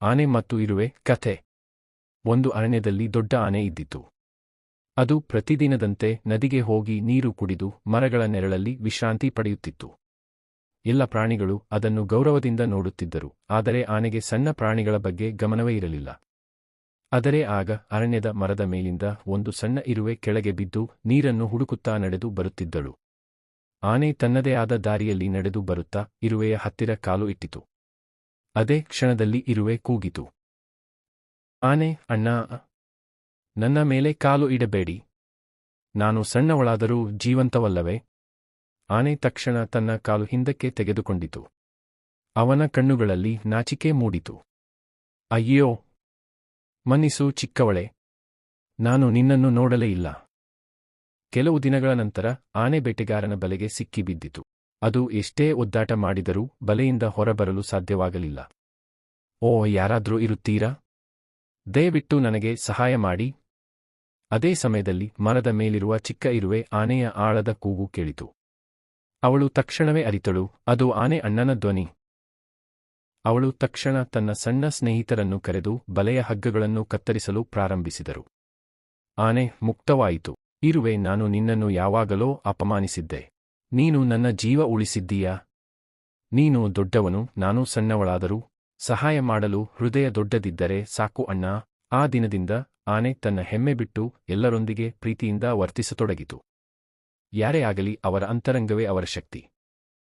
ಆನೆ ಮತ್ತು ಇರುವೆ ಕಥೆ. ಒಂದು ಅರಣ್ಯದಲ್ಲಿ ದೊಡ್ಡ ಆನೆ ಇದ್ದಿತು. ಅದು ಪ್ರತಿದಿನದಂತೆ ನದಿಗೆ ಹೋಗಿ ನೀರು ಕುಡಿದು ಮರಗಳ ನೆರಳಲ್ಲಿ ವಿಶ್ರಾಂತಿ ಪಡೆಯುತ್ತಿತ್ತು. ಎಲ್ಲ ಪ್ರಾಣಿಗಳು ಅದನ್ನು ಗೌರವದಿಂದ ನೋಡುತ್ತಿದ್ದರು, ಆದರೆ ಆನೆಗೆ ಸಣ್ಣ ಪ್ರಾಣಿಗಳ ಬಗ್ಗೆ ಗಮನವೇ ಇರಲಿಲ್ಲ. ಆದರೆ ಆಗ ಅರಣ್ಯದ ಮರದ ಮೇಲಿಂದ ಒಂದು ಸಣ್ಣ ಇರುವೆ ಕೆಳಗೆ ಬಿದ್ದು ನೀರನ್ನು ಹುಡುಕುತ್ತಾ ನಡೆದು ಬರುತ್ತಿದ್ದಳು. ಆನೆ ತನ್ನದೇ ಆದ ದಾರಿಯಲ್ಲಿ ನಡೆದು ಬರುತ್ತಾ ಇರುವೆಯ ಹತ್ತಿರ ಕಾಲು ಇಟ್ಟಿತು. ಅದೇ ಕ್ಷಣದಲ್ಲಿ ಇರುವೆ ಕೂಗಿತು, ಆನೆ ಅಣ್ಣ, ನನ್ನ ಮೇಲೆ ಕಾಲು ಇಡಬೇಡಿ. ನಾನು ಸಣ್ಣವಳಾದರೂ ಜೀವಂತವಲ್ಲವೇ? ಆನೆ ತಕ್ಷಣ ತನ್ನ ಕಾಲು ಹಿಂದಕ್ಕೆ ತೆಗೆದುಕೊಂಡಿತು. ಅವನ ಕಣ್ಣುಗಳಲ್ಲಿ ನಾಚಿಕೆ ಮೂಡಿತು. ಅಯ್ಯೋ, ಮನ್ನಿಸು ಚಿಕ್ಕವಳೆ, ನಾನು ನಿನ್ನನ್ನು ನೋಡಲೇ ಇಲ್ಲ. ಕೆಲವು ದಿನಗಳ ನಂತರ ಆನೆ ಬೇಟೆಗಾರನ ಬಲೆಗೆ ಸಿಕ್ಕಿಬಿದ್ದಿತು. ಅದು ಎಷ್ಟೇ ಒದ್ದಾಟ ಮಾಡಿದರೂ ಬಲೆಯಿಂದ ಹೊರಬರಲು ಸಾಧ್ಯವಾಗಲಿಲ್ಲ. ಓ, ಯಾರಾದ್ರೂ ಇರುತ್ತೀರಾ? ದಯವಿಟ್ಟು ನನಗೆ ಸಹಾಯ ಮಾಡಿ. ಅದೇ ಸಮಯದಲ್ಲಿ ಮರದ ಮೇಲಿರುವ ಚಿಕ್ಕ ಇರುವೆ ಆನೆಯ ಆಳದ ಕೂಗು ಕೇಳಿತು. ಅವಳು ತಕ್ಷಣವೇ ಅರಿತಳು, ಅದು ಆನೆ ಅಣ್ಣನ ಧ್ವನಿ. ಅವಳು ತಕ್ಷಣ ತನ್ನ ಸಣ್ಣ ಸ್ನೇಹಿತರನ್ನು ಕರೆದು ಬಲೆಯ ಹಗ್ಗಗಳನ್ನು ಕತ್ತರಿಸಲು ಪ್ರಾರಂಭಿಸಿದರು. ಆನೆ ಮುಕ್ತವಾಯಿತು. ಇರುವೆ, ನಾನು ನಿನ್ನನ್ನು ಯಾವಾಗಲೋ ಅಪಮಾನಿಸಿದ್ದೆ. ನೀನು ನನ್ನ ಜೀವ ಉಳಿಸಿದ್ದೀಯಾ? ನೀನು ದೊಡ್ಡವನು, ನಾನು ಸಣ್ಣವಳಾದರೂ ಸಹಾಯ ಮಾಡಲು ಹೃದಯ ದೊಡ್ಡದಿದ್ದರೆ ಸಾಕು ಅಣ್ಣ. ಆ ದಿನದಿಂದ ಆನೆ ತನ್ನ ಹೆಮ್ಮೆ ಬಿಟ್ಟು ಎಲ್ಲರೊಂದಿಗೆ ಪ್ರೀತಿಯಿಂದ ವರ್ತಿಸತೊಡಗಿತು. ಯಾರೇ ಆಗಲಿ, ಅವರ ಅಂತರಂಗವೇ ಅವರ ಶಕ್ತಿ.